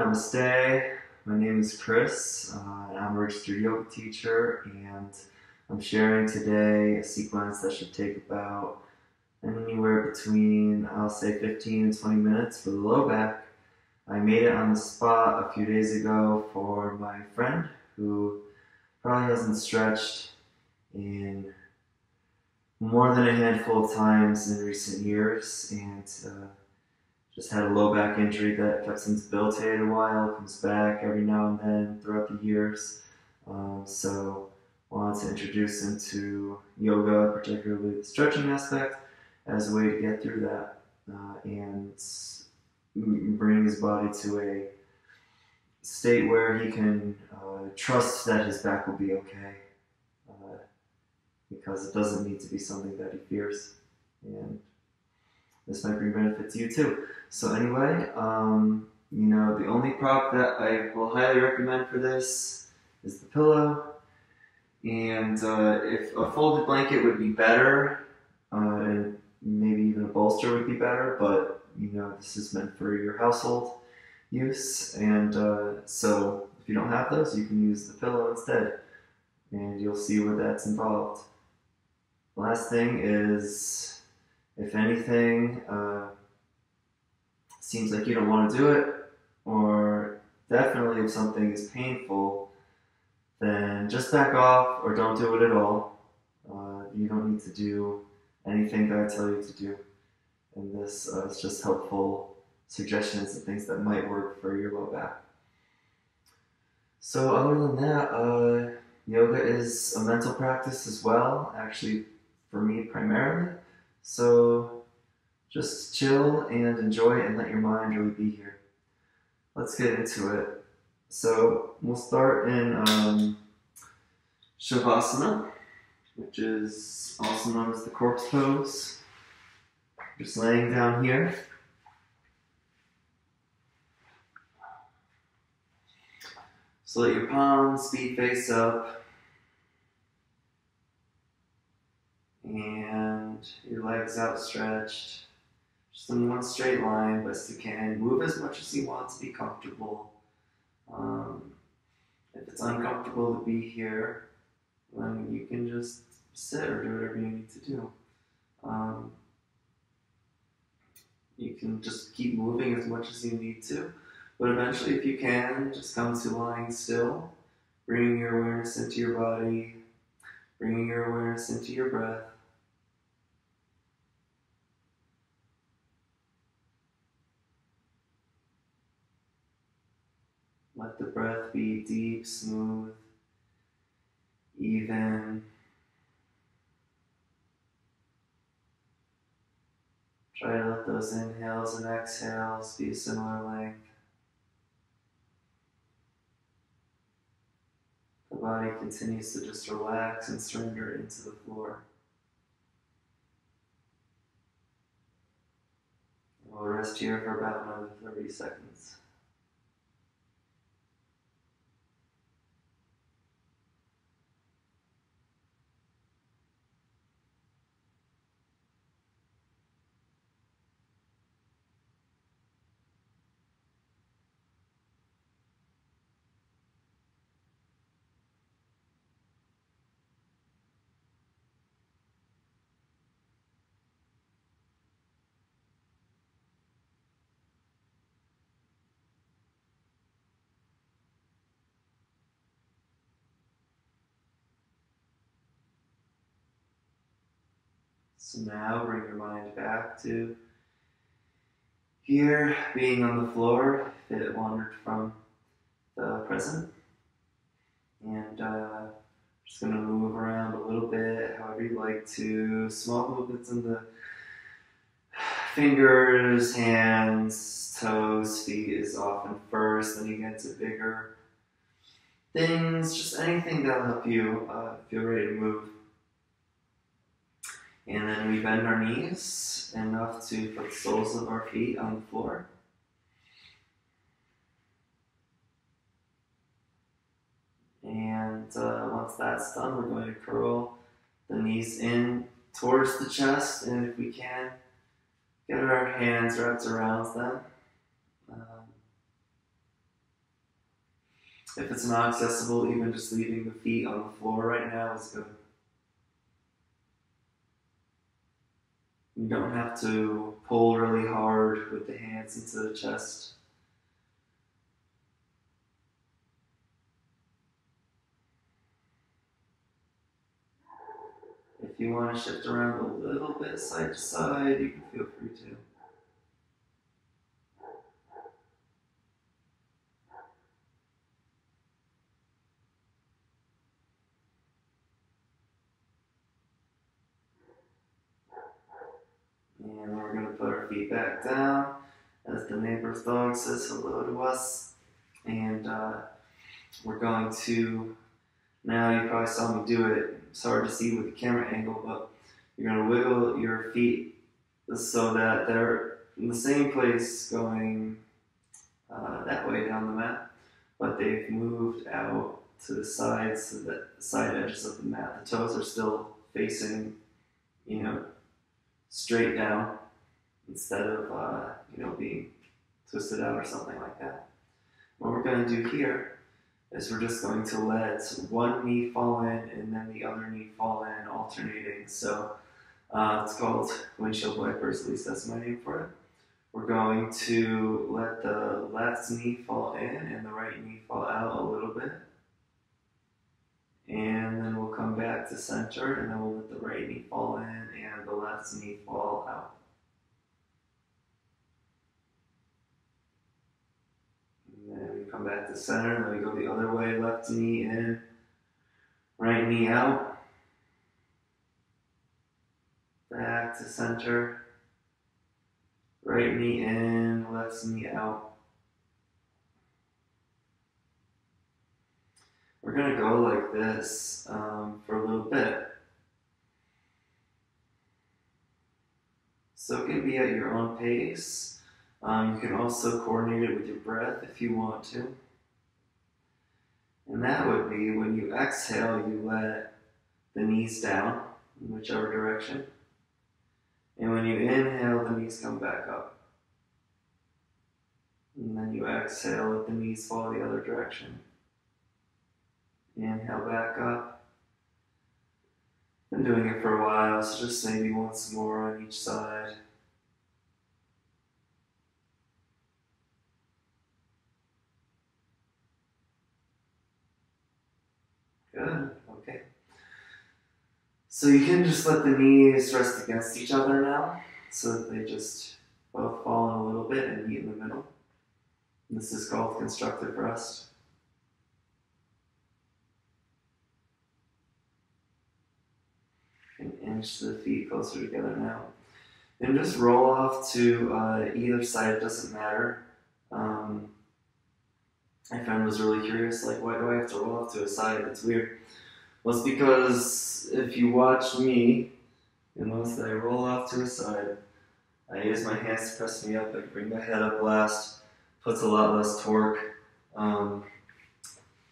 namaste. My name is Chris, and I'm a registered yoga teacher, and I'm sharing today a sequence that should take about anywhere between, I'll say 15 and 20 minutes for the low back. I made it on the spot a few days ago for my friend who probably hasn't stretched in more than a handful of times in recent years, and just had a low back injury that kept him debilitated a while, comes back every now and then throughout the years. So wanted to introduce him to yoga, particularly the stretching aspect, as a way to get through that and bring his body to a state where he can trust that his back will be okay, because it doesn't need to be something that he fears. And this might bring benefit to you too. So anyway, the only prop that I will highly recommend for this is the pillow. And if a folded blanket would be better, and maybe even a bolster would be better, but this is meant for your household use. And so if you don't have those, you can use the pillow instead. And you'll see where that's involved. Last thing is, if anything seems like you don't want to do it, or definitely if something is painful, then just back off or don't do it at all. You don't need to do anything that I tell you to do. And this is just helpful suggestions and things that might work for your low back. So other than that, yoga is a mental practice as well, actually for me primarily. So just chill and enjoy it and let your mind really be here. Let's get into it. So we'll start in Shavasana, which is also known as the corpse pose. Just laying down here. So let your palms be face up and your legs outstretched. Just in one straight line, best you can. Move as much as you want to be comfortable. If it's uncomfortable to be here, then you can just sit or do whatever you need to do. You can just keep moving as much as you need to, but eventually, if you can, just come to lying still, bringing your awareness into your body, bringing your awareness into your breath. Let the breath be deep, smooth, even. Try to let those inhales and exhales be a similar length. The body continues to just relax and surrender into the floor. We'll rest here for about another 30 seconds. So now bring your mind back to here, being on the floor, if it wandered from the present. And just going to move around a little bit, however you like to. Small movements in the fingers, hands, toes, feet is often first, then you get to bigger things, just anything that'll help you feel ready to move. And then we bend our knees enough to put the soles of our feet on the floor. And once that's done, we're going to curl the knees in towards the chest, and if we can, get our hands wrapped around them. If it's not accessible, even just leaving the feet on the floor right now is good. You don't have to pull really hard with the hands into the chest. If you want to shift around a little bit side to side, you can feel free to. And we're going to put our feet back down as the neighbor's dog says hello to us. And we're going to, now you probably saw me do it. It's hard to see with the camera angle, but you're going to wiggle your feet so that they're in the same place going that way down the mat, but they've moved out to the sides, so that the side edges of the mat. The toes are still facing, straight down instead of, being twisted out or something like that. What we're going to do here is we're just going to let one knee fall in and then the other knee fall in, alternating. So it's called windshield wipers, at least that's my name for it. We're going to let the left knee fall in and the right knee fall out a little bit. And then we'll come back to center, and then we'll let the right knee fall in and the left knee fall out. And then we come back to center, and then we go the other way, left knee in, right knee out. Back to center. Right knee in, left knee out. We're going to go like this for a little bit. So it can be at your own pace. You can also coordinate it with your breath if you want to. And that would be when you exhale, you let the knees down in whichever direction. And when you inhale, the knees come back up. And then you exhale, let the knees fall the other direction. Inhale back up. Been doing it for a while, so just maybe once more on each side. Good, okay. So you can just let the knees rest against each other now, so that they just both fall in a little bit and meet in the middle. This is called constructive rest. And inch the feet closer together now. And just roll off to either side, it doesn't matter. My friend was really curious, like, why do I have to roll off to a side? It's weird. Well, it's because if you watch me, you'll notice that I roll off to a side. I use my hands to press me up, I bring my head up last, puts a lot less torque on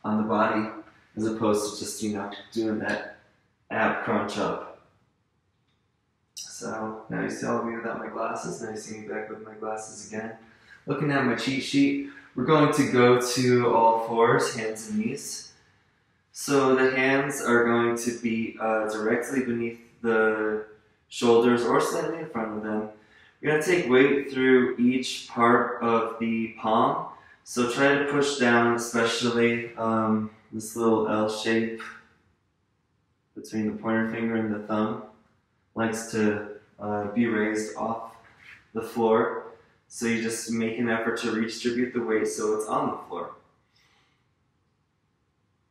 the body, as opposed to just, doing that ab crunch up. So now you see all of me without my glasses, now you see me back with my glasses again. Looking at my cheat sheet, we're going to go to all fours, hands and knees. So the hands are going to be directly beneath the shoulders or slightly in front of them. You're going to take weight through each part of the palm. So try to push down, especially this little L shape between the pointer finger and the thumb. Likes to be raised off the floor. So you just make an effort to redistribute the weight so it's on the floor.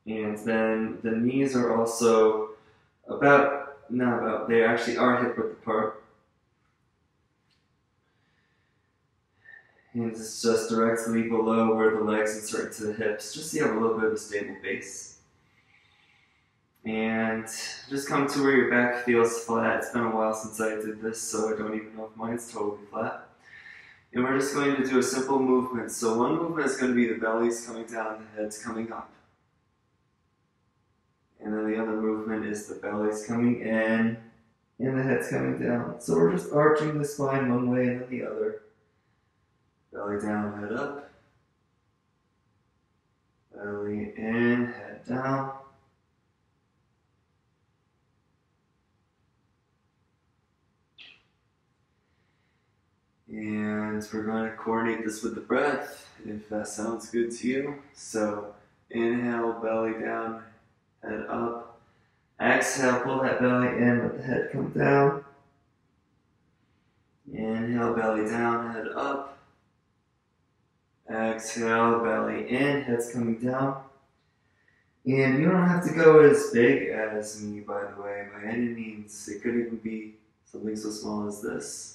And then the knees are also they actually are hip width apart. And it's just directly below where the legs insert into the hips, just so you have a little bit of a stable base. And just come to where your back feels flat. It's been a while since I did this, so I don't even know if mine's totally flat. And we're just going to do a simple movement. So one movement is going to be the belly's coming down, the head's coming up. And then the other movement is the belly's coming in, and the head's coming down. So we're just arching the spine one way and then the other. Belly down, head up. Belly in, head down. And we're going to coordinate this with the breath, if that sounds good to you. So inhale, belly down, head up. Exhale, pull that belly in, let the head come down. Inhale, belly down, head up. Exhale, belly in, head's coming down. And you don't have to go as big as me, by the way, by any means. It could even be something so small as this.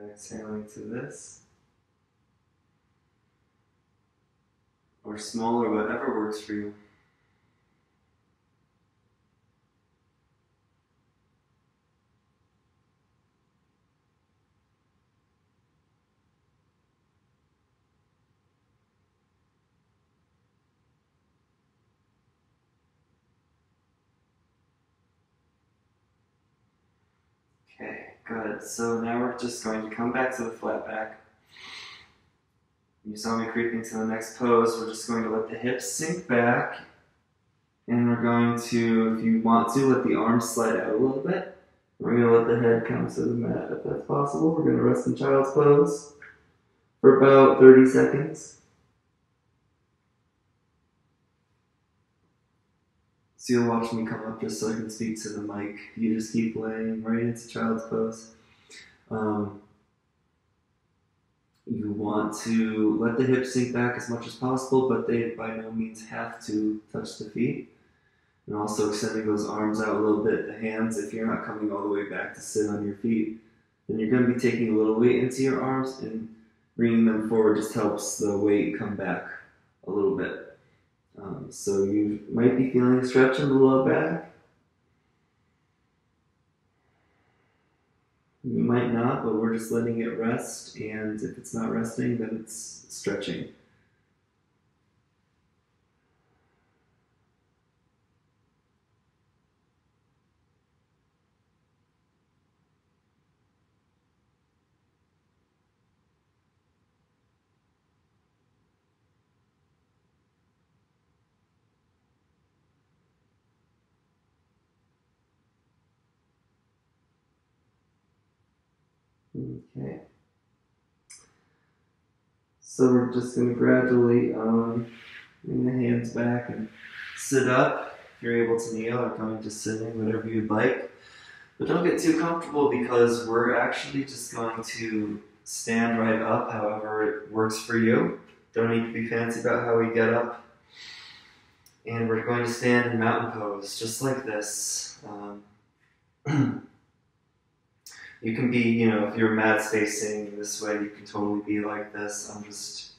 Exhaling to this. Or smaller, whatever works for you. Okay, good. So now we're just going to come back to the flat back. You saw me creeping to the next pose. We're just going to let the hips sink back. And we're going to, if you want to, let the arms slide out a little bit. We're going to let the head come to the mat if that's possible. We're going to rest in child's pose for about 30 seconds. So you'll watch me come up just so I can speak to the mic. You just keep laying right into child's pose. You want to let the hips sink back as much as possible, but they by no means have to touch the feet. And also extending those arms out a little bit, the hands, if you're not coming all the way back to sit on your feet, then you're going to be taking a little weight into your arms, and bringing them forward just helps the weight come back a little bit. So you might be feeling a stretch in the low back. You might not, but we're just letting it rest, and if it's not resting, then it's stretching. Okay. So we're just going to gradually bring the hands back and sit up. If you're able to kneel or coming to sitting, whatever you'd like. But don't get too comfortable because we're actually just going to stand right up however it works for you. Don't need to be fancy about how we get up. And we're going to stand in mountain pose, just like this. You can be, if you're mat facing this way, you can totally be like this. I'm just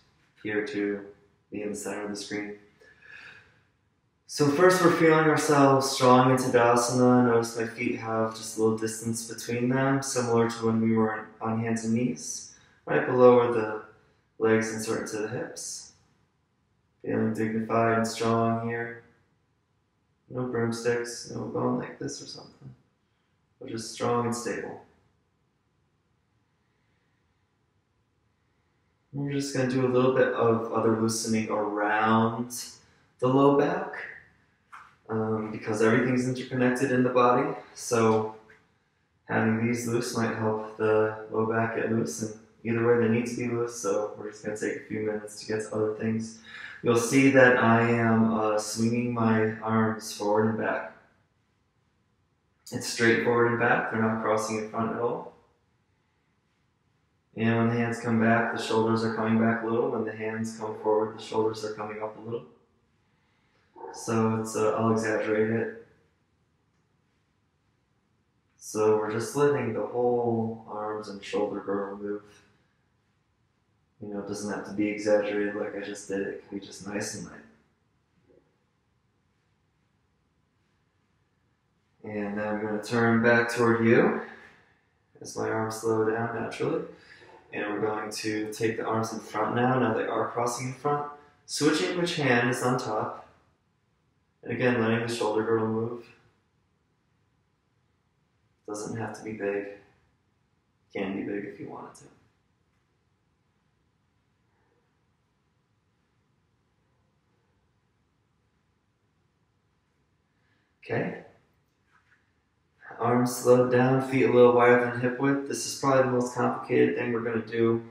here to be in the center of the screen. So first we're feeling ourselves strong into Tadasana. Notice my feet have just a little distance between them, similar to when we were on hands and knees. Right below where the legs insert into the hips. Feeling dignified and strong here. No broomsticks, no going like this or something. But just strong and stable. We're just going to do a little bit of other loosening around the low back because everything's interconnected in the body. So having these loose might help the low back get loose. And either way, they need to be loose. So we're just going to take a few minutes to get to other things. You'll see that I am swinging my arms forward and back. It's straight forward and back. They're not crossing in front at all. And when the hands come back, the shoulders are coming back a little. When the hands come forward, the shoulders are coming up a little. So it's, I'll exaggerate it. So we're just letting the whole arms and shoulder girdle move. It doesn't have to be exaggerated like I just did. It can be just nice and light. And then I'm going to turn back toward you as my arms slow down naturally. And we're going to take the arms in front now. Now they are crossing in front. Switching which hand is on top. And again, letting the shoulder girdle move. Doesn't have to be big. Can be big if you want it to. Okay. Arms slowed down, feet a little wider than hip width. This is probably the most complicated thing we're going to do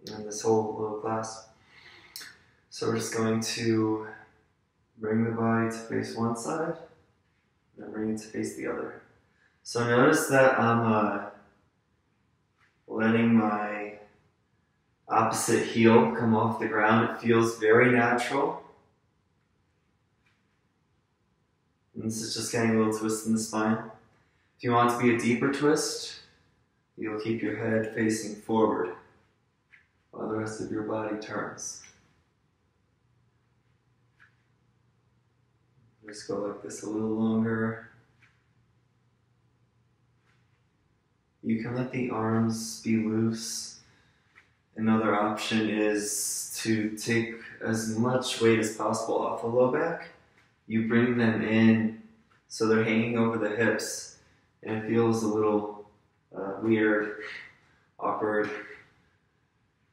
in this whole little class. So we're just going to bring the body to face one side, and then bring it to face the other. So notice that I'm letting my opposite heel come off the ground. It feels very natural. And this is just getting a little twist in the spine. If you want to be a deeper twist, you'll keep your head facing forward while the rest of your body turns. Just go like this a little longer. You can let the arms be loose. Another option is to take as much weight as possible off the low back. You bring them in so they're hanging over the hips, and it feels a little weird, awkward.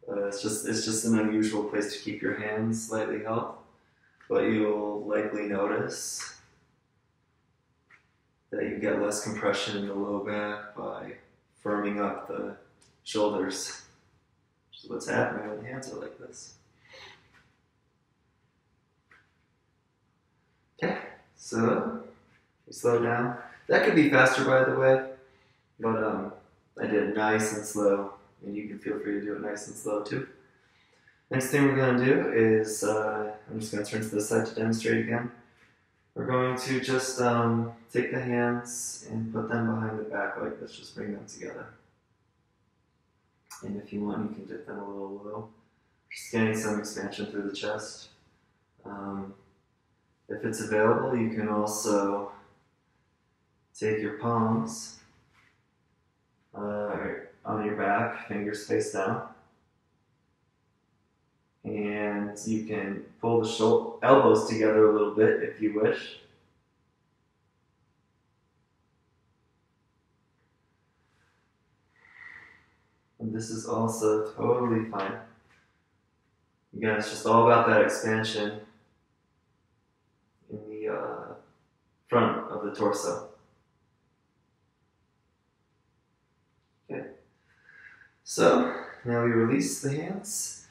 It's just an unusual place to keep your hands slightly held, but you'll likely notice that you get less compression in the low back by firming up the shoulders, which is what's happening when the hands are like this. Okay, so we slow down. That could be faster, by the way, but I did it nice and slow, and you can feel free to do it nice and slow too. Next thing we're going to do is, I'm just going to turn to this side to demonstrate again. We're going to just take the hands and put them behind the back like this, just bring them together. And if you want, you can dip them a little low, just getting some expansion through the chest. If it's available, you can also take your palms on your back, fingers face down, and you can pull the elbows together a little bit if you wish. And this is also totally fine. Again, it's just all about that expansion in the front of the torso. Okay. So, now we release the hands.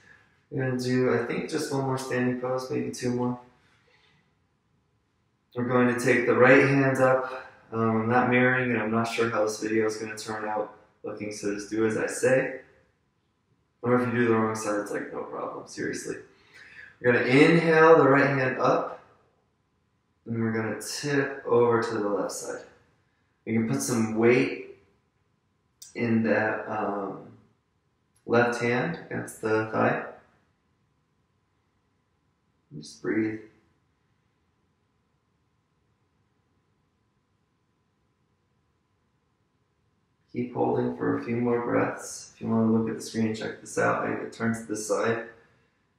We're going to do, I think, just one more standing pose, maybe two more. We're going to take the right hand up. I'm not mirroring, and I'm not sure how this video is going to turn out looking, so just do as I say. Or if you do the wrong side, it's like no problem, seriously. We're going to inhale the right hand up, and we're going to tip over to the left side. We can put some weight in that left hand against the thigh. Just breathe. Keep holding for a few more breaths. If you want to look at the screen and check this out, I turn to this side.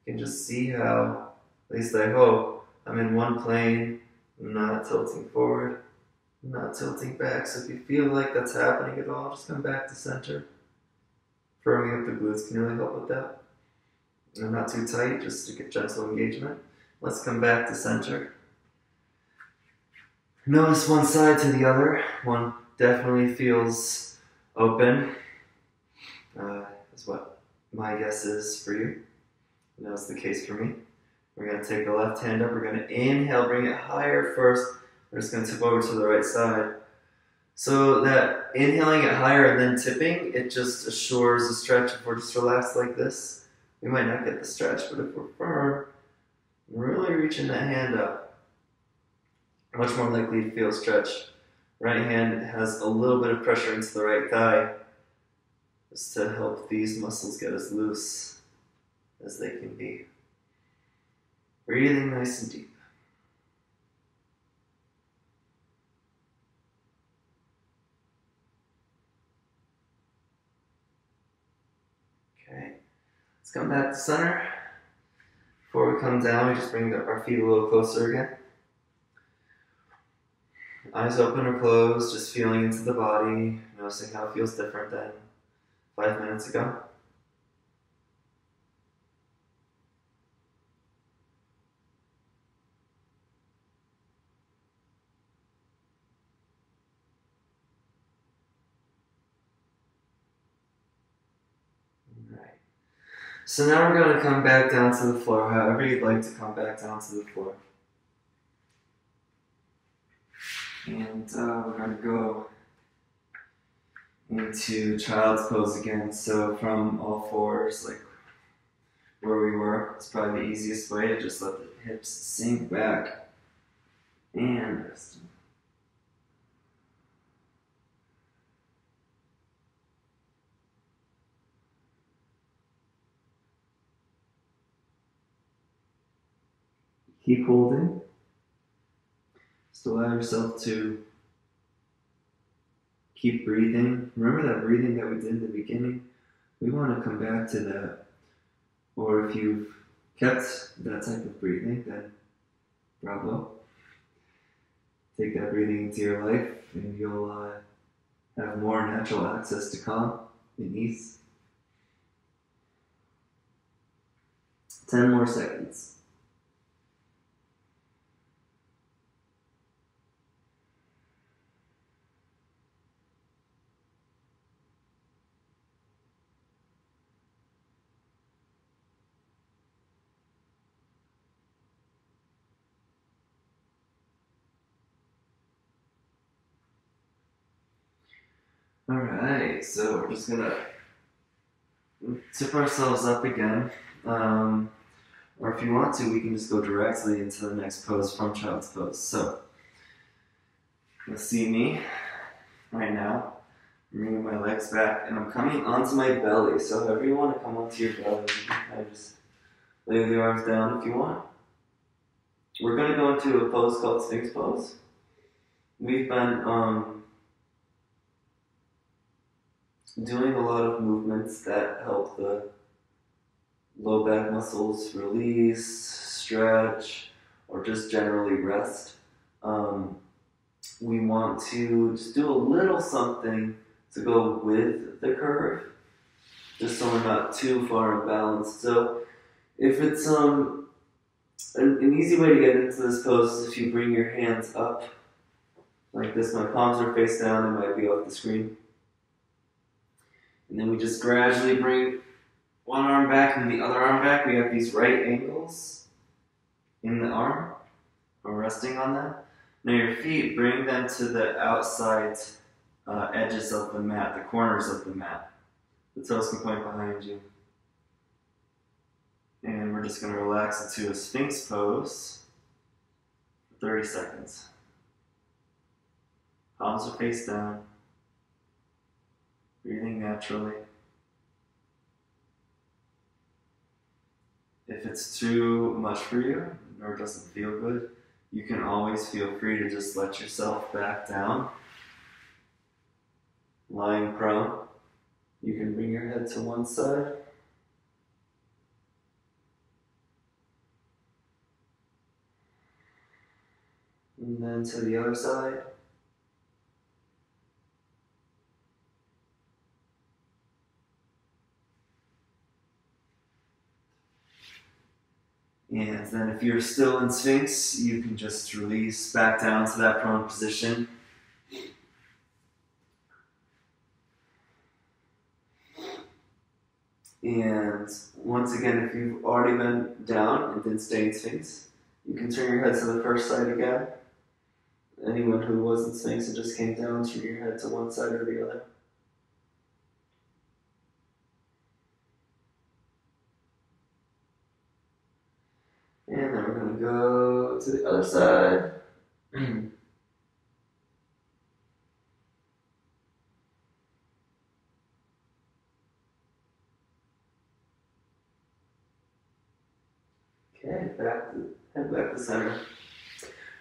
You can just see how, at least I hope, I'm in one plane. I'm not tilting forward, I'm not tilting back. So if you feel like that's happening at all, just come back to center. Firming up the glutes can really help with that. And not too tight, just to get gentle engagement. Let's come back to center. Notice one side to the other. One definitely feels open, is what my guess is for you. And that was the case for me. We're going to take the left hand up. We're going to inhale, bring it higher first. We're just going to tip over to the right side. So that inhaling it higher and then tipping, it just assures a stretch. If we're just relaxed like this, we might not get the stretch, but if we're firm, really reaching that hand up, much more likely to feel stretch. Right hand has a little bit of pressure into the right thigh, just to help these muscles get as loose as they can be. Breathing nice and deep. Okay, let's come back to center. Before we come down, we just bring our feet a little closer again. Eyes open or closed, just feeling into the body, noticing how it feels different than 5 minutes ago. So now we're going to come back down to the floor, however you'd like to come back down to the floor. And we're going to go into child's pose again. So from all fours, like where we were, it's probably the easiest way to just let the hips sink back and rest. Keep holding. Just allow yourself to keep breathing. Remember that breathing that we did in the beginning? We want to come back to that. Or if you've kept that type of breathing, then bravo. Take that breathing into your life and you'll have more natural access to calm and ease. 10 more seconds. Alright, so we're just gonna tip ourselves up again. Or if you want to, we can just go directly into the next pose from child's pose. So, you'll see me right now. I'm bringing my legs back and I'm coming onto my belly. So however you want to come onto your belly, you can kind of just lay the arms down if you want. We're going to go into a pose called Sphinx pose. We've been doing a lot of movements that help the low back muscles release, stretch, or just generally rest. We want to just do a little something to go with the curve, just so we're not too far imbalanced. So if it's an easy way to get into this pose is if you bring your hands up like this. My palms are face down, they might be off the screen. And then we just gradually bring one arm back and the other arm back. We have these right ankles in the arm. We're resting on that. Now your feet, bring them to the outside edges of the mat, the corners of the mat. The toes can point behind you. And we're just going to relax into a Sphinx pose for 30 seconds. Palms are face down. Breathing naturally. If it's too much for you or doesn't feel good, you can always feel free to just let yourself back down. Lying prone, you can bring your head to one side. And then to the other side. And then if you're still in Sphinx, you can just release back down to that prone position. And once again, if you've already been down and didn't stay in Sphinx, you can turn your head to the first side again. Anyone who was in Sphinx and just came down, turn your head to one side or the other. And then we're going to go to the other side. Okay, head back to center.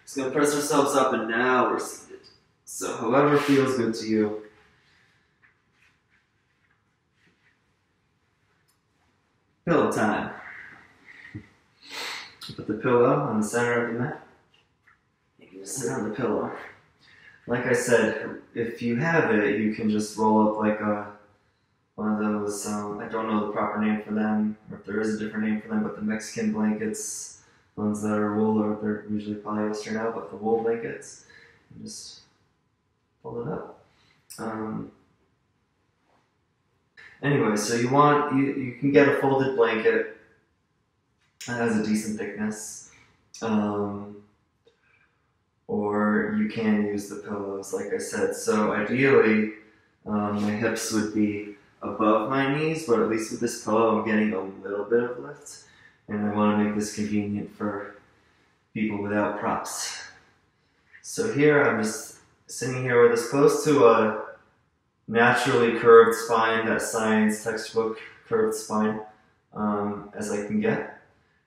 Just going to press ourselves up and now we're seated. So however feels good to you. Pillow time. Put the pillow on the center of the mat. You can just sit on the pillow. Like I said, if you have it, you can just roll up like one of those, I don't know the proper name for them, or if there is a different name for them, but the Mexican blankets, ones that are wool, or they're usually polyester now, but the wool blankets, and just pull it up. Anyway, so you can get a folded blanket that has a decent thickness, or you can use the pillows, like I said. So ideally, my hips would be above my knees, but at least with this pillow, I'm getting a little bit of lift, and I want to make this convenient for people without props. So here, I'm just sitting here with as close to a naturally curved spine, that science textbook curved spine, as I can get.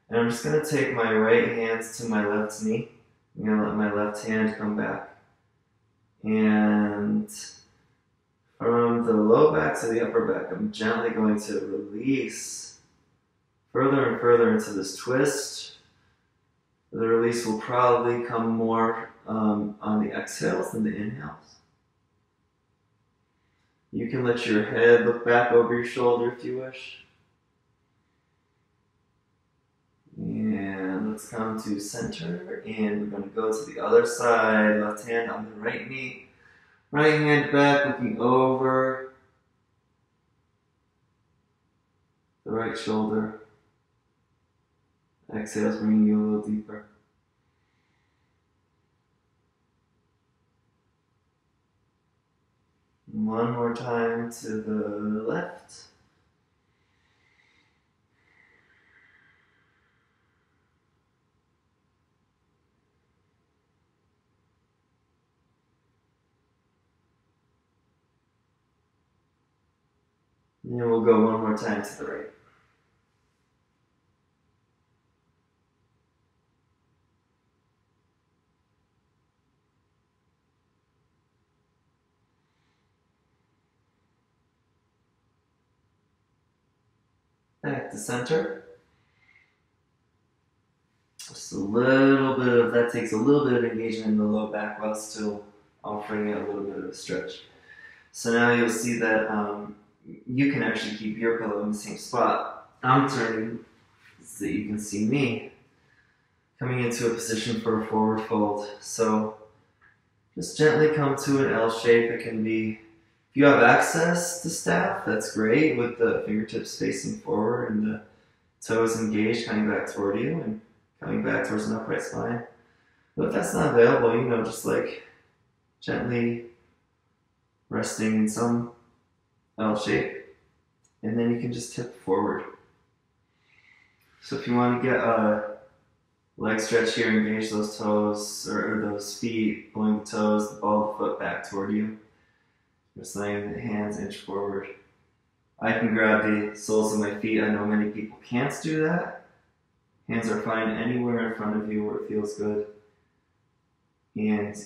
And I'm just going to take my right hand to my left knee. I'm going to let my left hand come back. And from the low back to the upper back, I'm gently going to release further and further into this twist. The release will probably come more on the exhales than the inhales. You can let your head look back over your shoulder if you wish. And let's come to center, and we're going to go to the other side. Left hand on the right knee. Right hand back, looking over the right shoulder. Exhales, bringing you a little deeper. One more time to the left. And we'll go one more time to the right. Back to center. Just a little bit of that takes a little bit of engagement in the low back while still offering it a little bit of a stretch. So now you'll see that you can actually keep your pillow in the same spot. I'm turning so that you can see me coming into a position for a forward fold. So just gently come to an L shape. It can be, if you have access to staff, that's great, with the fingertips facing forward and the toes engaged, coming back toward you and coming back towards an upright spine. But if that's not available, just like gently resting in some L shape, and then you can just tip forward. So if you want to get a leg stretch here, engage those toes or those feet, pulling the toes, the ball of the foot back toward you. Just letting the hands inch forward. I can grab the soles of my feet. I know many people can't do that. Hands are fine anywhere in front of you where it feels good. And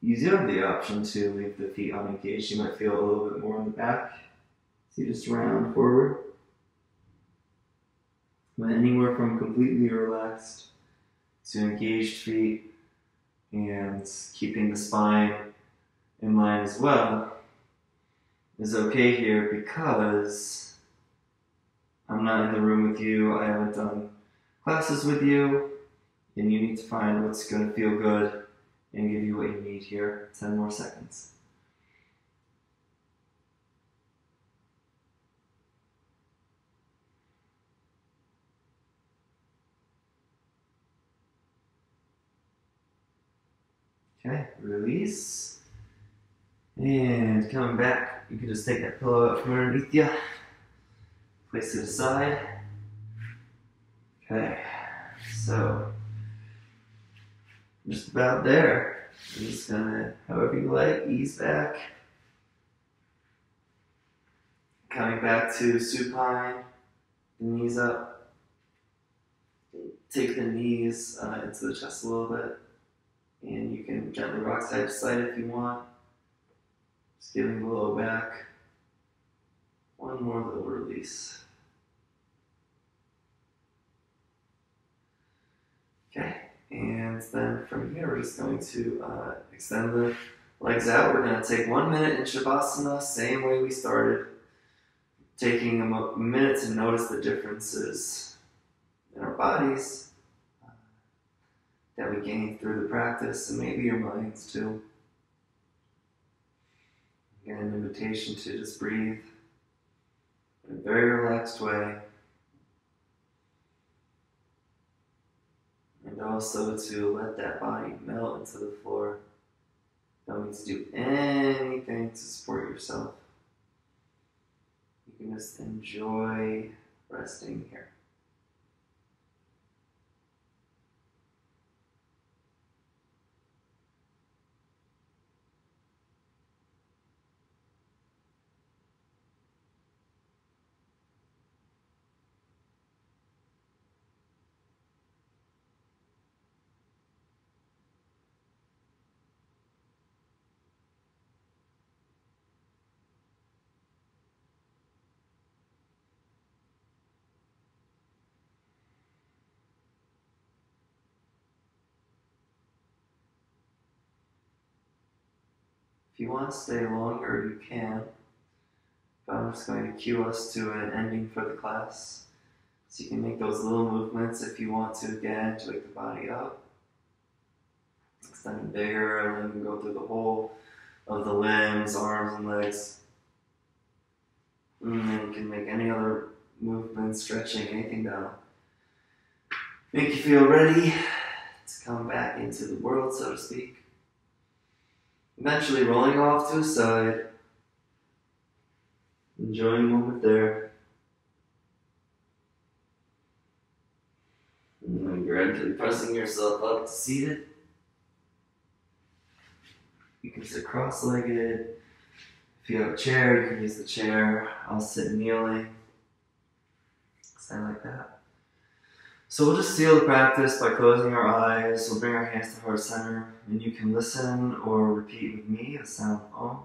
you do have the option to leave the feet unengaged. You might feel a little bit more in the back. So you just round forward. But anywhere from completely relaxed to engaged feet and keeping the spine in line as well is okay here, because I'm not in the room with you. I haven't done classes with you, and you need to find what's going to feel good and give you what you need here. 10 more seconds. Okay, release. And coming back, you can just take that pillow out from underneath you, place it aside. Okay, so just about there. I'm just gonna, however you like, ease back. Coming back to supine, the knees up. Take the knees into the chest a little bit, and you can gently rock side to side if you want. Just giving the low back one more little release. Okay, and then from here we're just going to extend the legs out. We're going to take 1 minute in Shavasana, same way we started, taking a minute to notice the differences in our bodies that we gain through the practice, and maybe your minds too. Again, an invitation to just breathe. in a very relaxed way. And also to let that body melt into the floor. Don't need to do anything to support yourself. You can just enjoy resting here. If you want to stay longer, you can. But I'm just going to cue us to an ending for the class. So you can make those little movements if you want to again to wake the body up. Extend bigger and then go through the whole of the limbs, arms and legs. And then you can make any other movement, stretching, anything that'll make you feel ready to come back into the world, so to speak. Eventually rolling off to the side. Enjoying the moment there. And then gradually pressing yourself up to seated. You can sit cross-legged. If you have a chair, you can use the chair. I'll sit kneeling. Stand like that. So we'll just seal the practice by closing our eyes. We'll bring our hands to heart center. And you can listen or repeat with me the sound of Om.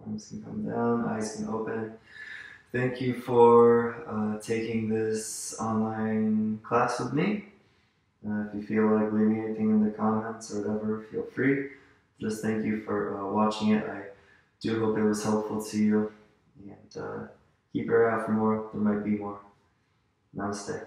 Arms can come down, eyes can open. Thank you for taking this online class with me. If you feel like leaving anything in the comments or whatever, feel free. Just thank you for watching it. I do hope it was helpful to you. And keep your eye out for more. There might be more. Namaste.